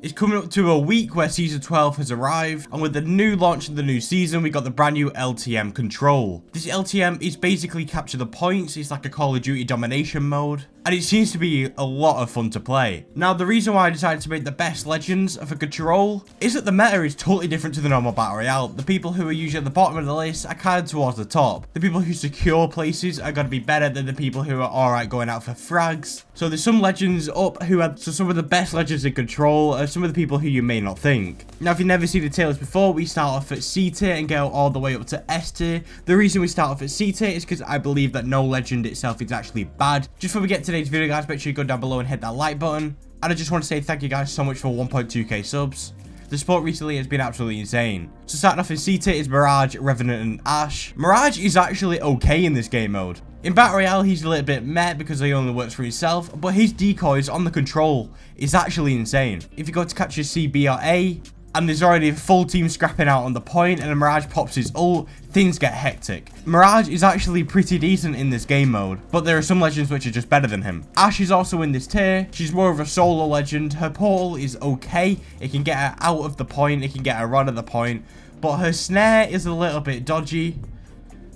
It's coming up to a week where Season 12 has arrived, and with the new launch of the new season, we got the brand new LTM control. This LTM is basically capture the points. It's like a Call of Duty domination mode, and it seems to be a lot of fun to play. Now, the reason why I decided to make the best legends for control is that the meta is totally different to the normal Battle Royale. The people who are usually at the bottom of the list are kind of towards the top. The people who secure places are going to be better than the people who are alright going out for frags. So there's some legends up who had some of the best legends in control, some of the people who you may not think. Now, if you've never seen the tier list before, we start off at C tier and go all the way up to S tier. The reason we start off at C tier is because I believe that no legend itself is actually bad. Just before we get to today's video, guys, make sure you go down below and hit that like button. And I just want to say thank you guys so much for 1.2k subs. The support recently has been absolutely insane. So starting off in C tier is Mirage, Revenant, and Ash. Mirage is actually okay in this game mode. In Battle Royale, he's a little bit meh because he only works for himself, but his decoys on the control is actually insane. If you go to capture C, B, or A, and there's already a full team scrapping out on the point, and a Mirage pops his ult, things get hectic. Mirage is actually pretty decent in this game mode, but there are some legends which are just better than him. Ash is also in this tier. She's more of a solo legend. Her portal is okay. It can get her out of the point, it can get her run at the point, but her snare is a little bit dodgy.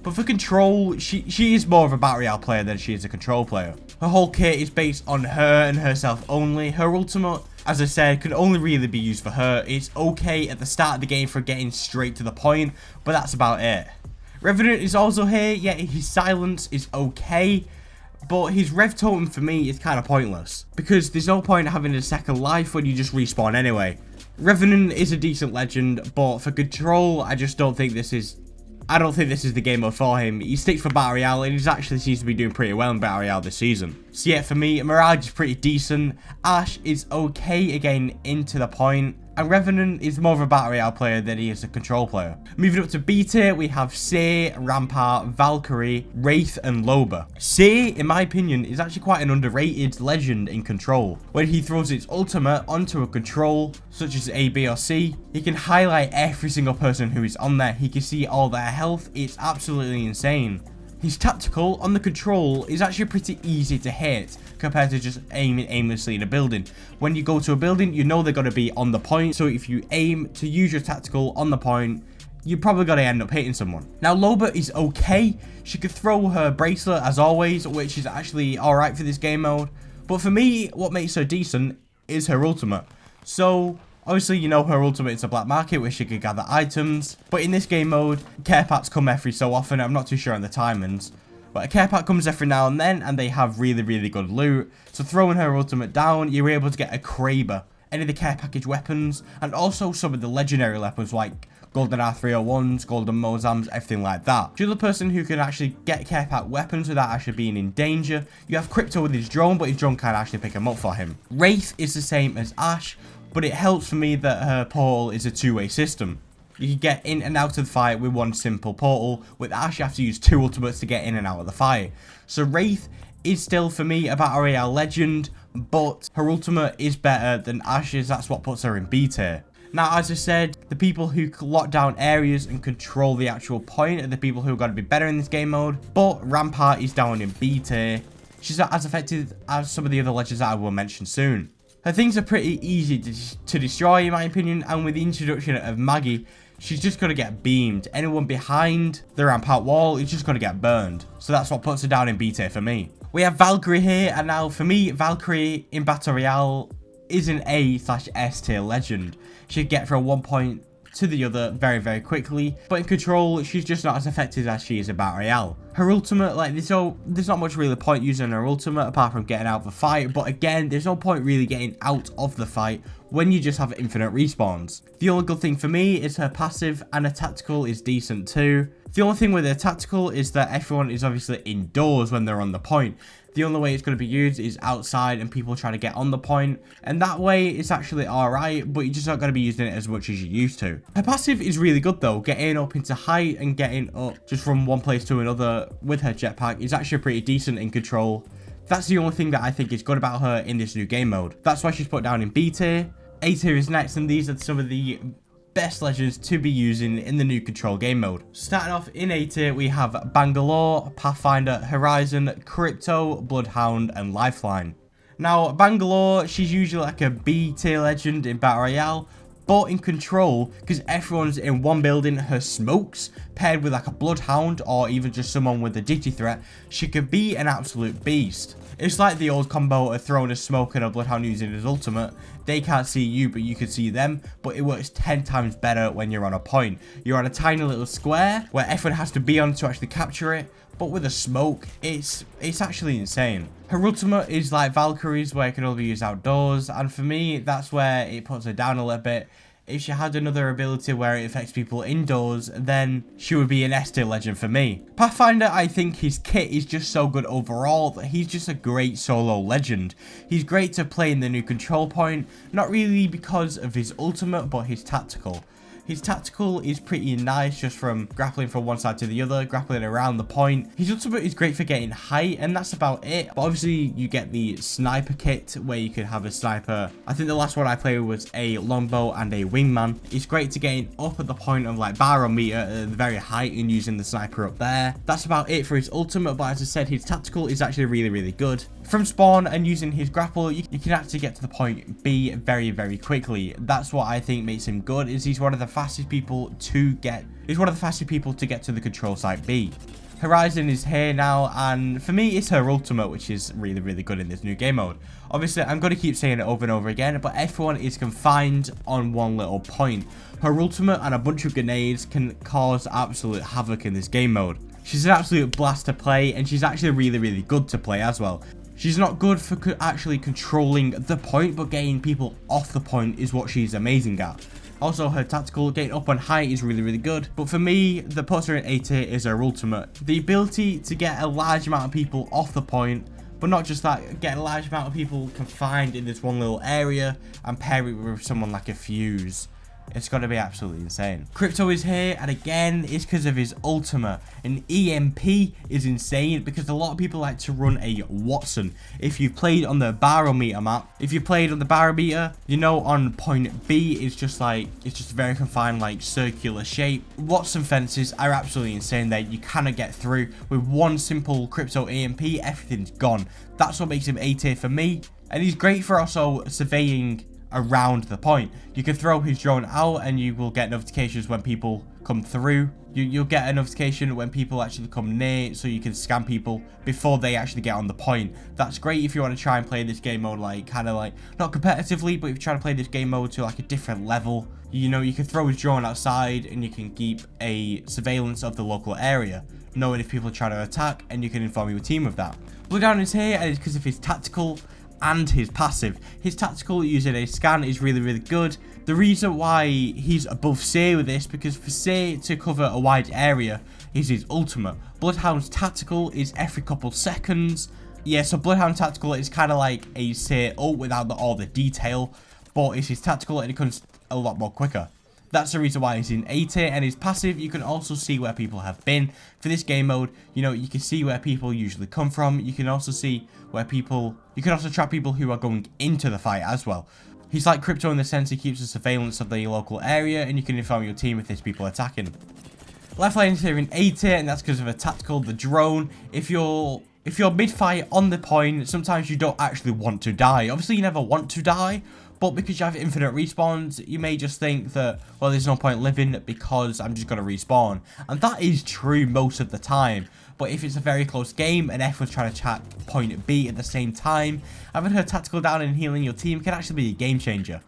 But for control, she is more of a Battle Royale player than she is a control player. Her whole kit is based on her and herself only. Her ultimate, as I said, could only really be used for her. It's okay at the start of the game for getting straight to the point, but that's about it. Revenant is also here, yet his silence is okay, but his rev totem for me is kind of pointless, because there's no point having a second life when you just respawn anyway. Revenant is a decent legend, but for control, I just don't think this is... I don't think this is the game mode for him. He sticks for Battle Royale, and he actually seems to be doing pretty well in Battle Royale this season. So yeah, for me, Mirage is pretty decent. Ash is okay again into the point. And Revenant is more of a Battle Royale player than he is a control player. Moving up to B tier, we have Say, Rampart, Valkyrie, Wraith, and Loba. Say, in my opinion, is actually quite an underrated legend in control. When he throws its ultimate onto a control, such as A, B, or C, he can highlight every single person who is on there. He can see all their health. It's absolutely insane. His tactical on the control is actually pretty easy to hit compared to just aiming aimlessly in a building. When you go to a building, you know they're going to be on the point, so if you aim to use your tactical on the point, you're probably going to end up hitting someone. Now, Loba is okay. She could throw her bracelet as always, which is actually alright for this game mode. But for me, what makes her decent is her ultimate. So... obviously, you know her ultimate is a black market where she can gather items. But in this game mode, care packs come every so often. I'm not too sure on the timings. But a care pack comes every now and then, and they have really, really good loot. So throwing her ultimate down, you're able to get a Kraber, any of the care package weapons, and also some of the legendary weapons like Golden R301s, Golden Mozams, everything like that. To the person who can actually get care pack weapons without actually being in danger, you have Crypto with his drone, but his drone can't actually pick them up for him. Wraith is the same as Ash, but it helps for me that her portal is a two-way system. You can get in and out of the fight with one simple portal. With Ash, you have to use two ultimates to get in and out of the fight. So Wraith is still, for me, a Battle Royale legend, but her ultimate is better than Ash's. That's what puts her in B tier. Now, as I said, the people who lock down areas and control the actual point are the people who are going to be better in this game mode, but Rampart is down in B tier. She's not as effective as some of the other legends that I will mention soon. Her things are pretty easy to destroy, in my opinion, and with the introduction of Maggie, she's just going to get beamed. Anyone behind the Rampart wall is just going to get burned. So that's what puts her down in B tier for me. We have Valkyrie here, and now for me, Valkyrie in Battle Royale is an A/S tier legend. She can get from one point to the other very, very quickly, but in control, she's just not as effective as she is in Battle Royale. Her ultimate, like, there's not much really point using her ultimate apart from getting out of the fight, but again, there's no point really getting out of the fight when you just have infinite respawns. The only good thing for me is her passive, and her tactical is decent too. The only thing with her tactical is that everyone is obviously indoors when they're on the point. The only way it's going to be used is outside and people trying to get on the point. And that way, it's actually alright, but you're just not going to be using it as much as you used to. Her passive is really good though. Getting up into height and getting up just from one place to another with her jetpack is actually pretty decent in control. That's the only thing that I think is good about her in this new game mode. That's why she's put down in B tier. A tier is next, and these are some of the best legends to be using in the new control game mode. Starting off in A tier, we have Bangalore, Pathfinder, Horizon, Crypto, Bloodhound, and Lifeline. Now, Bangalore, she's usually like a B tier legend in Battle Royale, but in Control, because everyone's in one building, her smokes, paired with like a Bloodhound, or even just someone with a digi threat, she could be an absolute beast. It's like the old combo of throwing a smoke and a Bloodhound using his ultimate. They can't see you, but you can see them, but it works 10 times better when you're on a point. You're on a tiny little square, where everyone has to be on to actually capture it, but with a smoke, it's actually insane. Her ultimate is like Valkyrie's, where it can only be used outdoors, and for me, that's where it puts her down a little bit. If she had another ability where it affects people indoors, then she would be an S tier legend for me. Pathfinder, I think his kit is just so good overall that he's just a great solo legend. He's great to play in the new control point, not really because of his ultimate, but his tactical. His tactical is pretty nice, just from grappling from one side to the other, grappling around the point. His ultimate is great for getting height, and that's about it. But obviously, you get the sniper kit, where you could have a sniper. I think the last one I played was a longbow and a wingman. It's great to getting up at the point of like barometer at the very height and using the sniper up there. That's about it for his ultimate, but as I said, his tactical is actually really, really good. From spawn and using his grapple, you can actually get to the point B very, very quickly. That's what I think makes him good, is he's one of the fastest people to get to the control site B. Horizon is here now, and for me, it's her ultimate, which is really, really good in this new game mode. Obviously, I'm going to keep saying it over and over again, but everyone is confined on one little point. Her ultimate and a bunch of grenades can cause absolute havoc in this game mode. She's an absolute blast to play, and she's actually really, really good to play as well. She's not good for actually controlling the point, but getting people off the point is what she's amazing at. Also, her tactical, getting up on height, is really, really good. But for me, the puts her in A tier is her ultimate. The ability to get a large amount of people off the point, but not just that, get a large amount of people confined in this one little area and pair it with someone like a Fuse. It's got to be absolutely insane. Crypto is here, and again, it's because of his ultimate. An EMP is insane because a lot of people like to run a Watson. If you've played on the barometer map, you know on point B, it's just a very confined, like, circular shape. Watson fences are absolutely insane there. You cannot get through. With one simple crypto EMP, everything's gone. That's what makes him A tier for me. And he's great for also surveying around the point. You can throw his drone out and you will get notifications when people come through. You'll get a notification when people actually come near, so you can scan people before they actually get on the point. That's great if you want to try and play this game mode like kind of like not competitively, but if you try to play this game mode to like a different level. You know, you can throw his drone outside and you can keep a surveillance of the local area, knowing if people are trying to attack, and you can inform your team of that. Bloodhound is here, and it's because of his tactical and his passive. His tactical using a scan is really, really good. The reason why he's above C with this, because for C to cover a wide area is his ultimate. Bloodhound's tactical is every couple seconds. Yeah, so Bloodhound tactical is kind of like a C ult without all the detail, but it's his tactical and it comes a lot more quicker. That's the reason why he's in A tier. And his passive, you can also see where people have been. For this game mode, you know, you can see where people usually come from. You can also see where people, you can also track people who are going into the fight as well. He's like Crypto in the sense he keeps a surveillance of the local area, and you can inform your team if there's people attacking. Left lane is here in A tier, and that's because of a tactical, the drone. If you're mid-fight on the point, sometimes you don't actually want to die. Obviously, you never want to die, but because you have infinite respawns, you may just think that, well, there's no point living because I'm just going to respawn. And that is true most of the time. But if it's a very close game and everyone's trying to attack point B at the same time, having her tactical down and healing your team can actually be a game changer.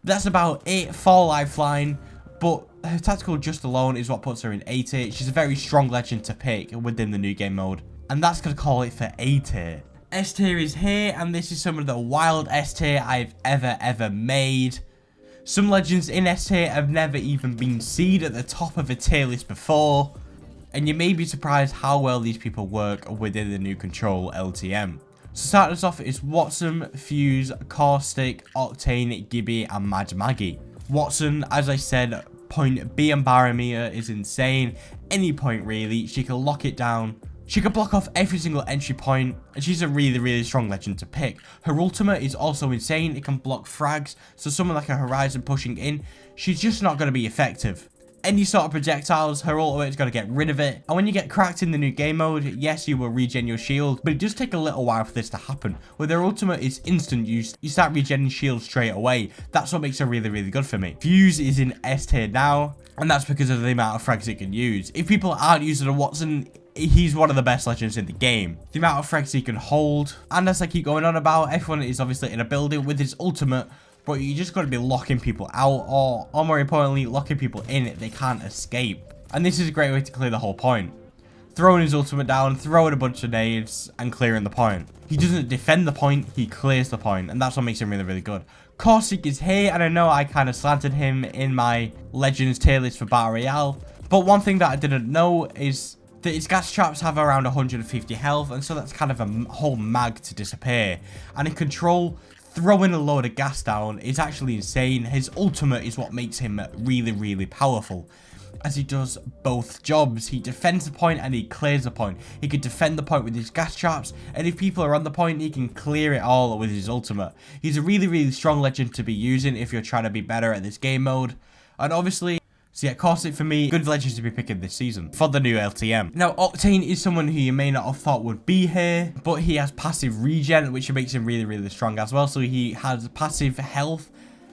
But that's about it for Lifeline. But her tactical just alone is what puts her in A tier. She's a very strong legend to pick within the new game mode. And that's going to call it for A tier. S tier is here, and this is some of the wild S tier I've ever made. Some legends in S tier have never even been seen at the top of a tier list before, and you may be surprised how well these people work within the new Control LTM. So starting us off is Watson, Fuse, Caustic, Octane, Gibby, and Mad Maggie. Watson, as I said, point B and barometer is insane. Any point really, she can lock it down. She can block off every single entry point, and she's a really strong legend to pick. Her ultimate is also insane. It can block frags, so someone like a Horizon pushing in, she's just not going to be effective. any sort of projectiles, her ultimate's got to get rid of it. And when you get cracked in the new game mode, yes, you will regen your shield, but it does take a little while for this to happen. With her ultimate, it's instant use. You start regenerating shield straight away. That's what makes her really, really good for me. Fuse is in S tier now, and that's because of the amount of frags it can use. If people aren't using a Watson, he's one of the best legends in the game. The amount of frags he can hold, and as I keep going on about, everyone is obviously in a building with his ultimate, but you just got to be locking people out, or more importantly, locking people in. They can't escape. And this is a great way to clear the whole point. Throwing his ultimate down, throwing a bunch of nades, and clearing the point. He doesn't defend the point, he clears the point, and that's what makes him really, really good. Caustic is here, and I know I kind of slanted him in my Legends tier list for Battle Royale, but one thing that I didn't know is that his gas traps have around 150 health, and so that's kind of a whole mag to disappear. And in Control, throwing a load of gas down is actually insane. His ultimate is what makes him really, really powerful, as he does both jobs. He defends the point and he clears the point. He could defend the point with his gas traps, and if people are on the point, he can clear it all with his ultimate. He's a really, really strong legend to be using if you're trying to be better at this game mode. And obviously, so yeah, Caustic for me, good legends to be picking this season for the new LTM. Now, Octane is someone who you may not have thought would be here, but he has passive regen, which makes him really, really strong as well. So he has passive health.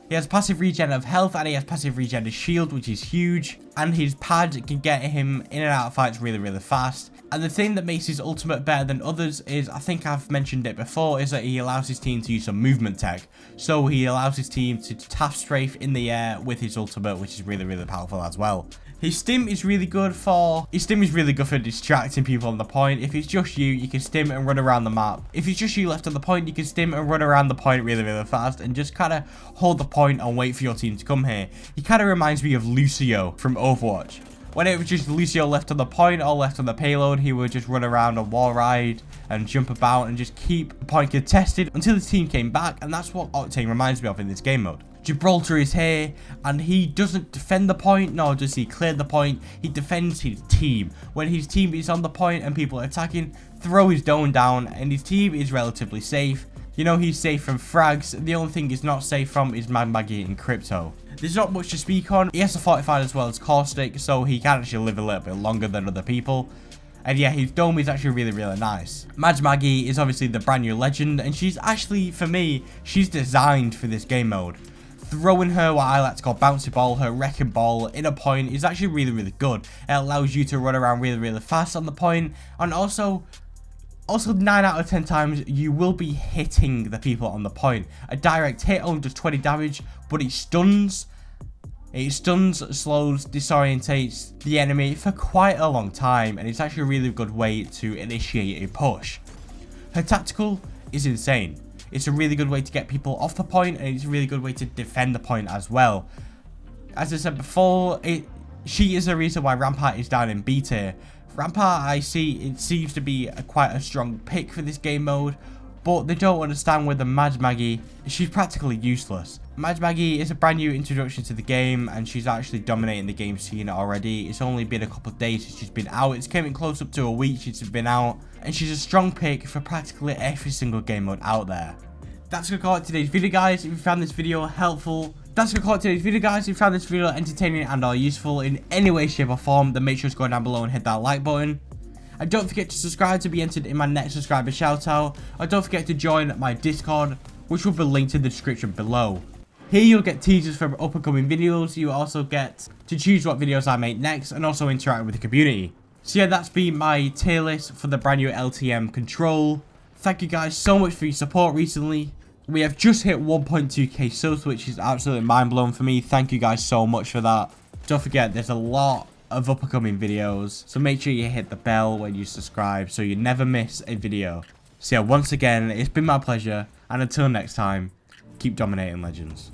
He has passive regen of health, and he has passive regen of shield, which is huge. And his pad can get him in and out of fights really, really fast. And the thing that makes his ultimate better than others is, I think I've mentioned it before, is that he allows his team to use some movement tech. So he allows his team to taff strafe in the air with his ultimate, which is really, really powerful as well. His stim is really good for distracting people on the point. If it's just you, you can stim and run around the map. If it's just you left on the point, you can stim and run around the point really, really fast and just kind of hold the point and wait for your team to come here. He kind of reminds me of Lucio from Overwatch. When it was just Lucio left on the point or left on the payload, he would just run around and wall ride and jump about and just keep the point contested until his team came back, and that's what Octane reminds me of in this game mode. Gibraltar is here, and he doesn't defend the point, nor does he clear the point. He defends his team. When his team is on the point and people are attacking, throw his dome down, and his team is relatively safe. You know, he's safe from frags. The only thing he's not safe from is Mad Maggie and Crypto. There's not much to speak on. He has a fortified as well as Caustic, so he can actually live a little bit longer than other people. And yeah, his dome is actually really, really nice. Mad Maggie is obviously the brand new legend, and she's actually, for me, she's designed for this game mode. Throwing her, what I like to call bouncy ball, her wrecking ball in a point is actually really, really good. It allows you to run around really, really fast on the point, and also 9 out of 10 times you will be hitting the people on the point. A direct hit only does 20 damage, but it stuns, slows, disorientates the enemy for quite a long time, and it's actually a really good way to initiate a push. Her tactical is insane. It's a really good way to get people off the point, and it's a really good way to defend the point as well. As I said before, she is the reason why Rampart is down in B tier. Rampart, I see, it seems to be quite a strong pick for this game mode, but they don't understand with the Mad Maggie, she's practically useless. Mad Maggie is a brand new introduction to the game, and she's actually dominating the game scene already. It's only been a couple of days since she's been out. It's coming close up to a week since she's been out, and she's a strong pick for practically every single game mode out there. That's gonna call it today's video, guys. If you found this video helpful, that's gonna call it today's video, guys. If you found this video entertaining and or useful in any way, shape or form, then make sure to go down below and hit that like button. And don't forget to subscribe to be entered in my next subscriber shout out. And don't forget to join my Discord, which will be linked in the description below. Here you'll get teasers from up and coming videos. You also get to choose what videos I make next, and also interact with the community. So yeah, that's been my tier list for the brand new LTM Control. Thank you guys so much for your support recently. We have just hit 1.2k subs, which is absolutely mind-blowing for me. Thank you guys so much for that. Don't forget, there's a lot of up-and-coming videos, so make sure you hit the bell when you subscribe so you never miss a video. So yeah, once again, it's been my pleasure, and until next time, keep dominating, legends.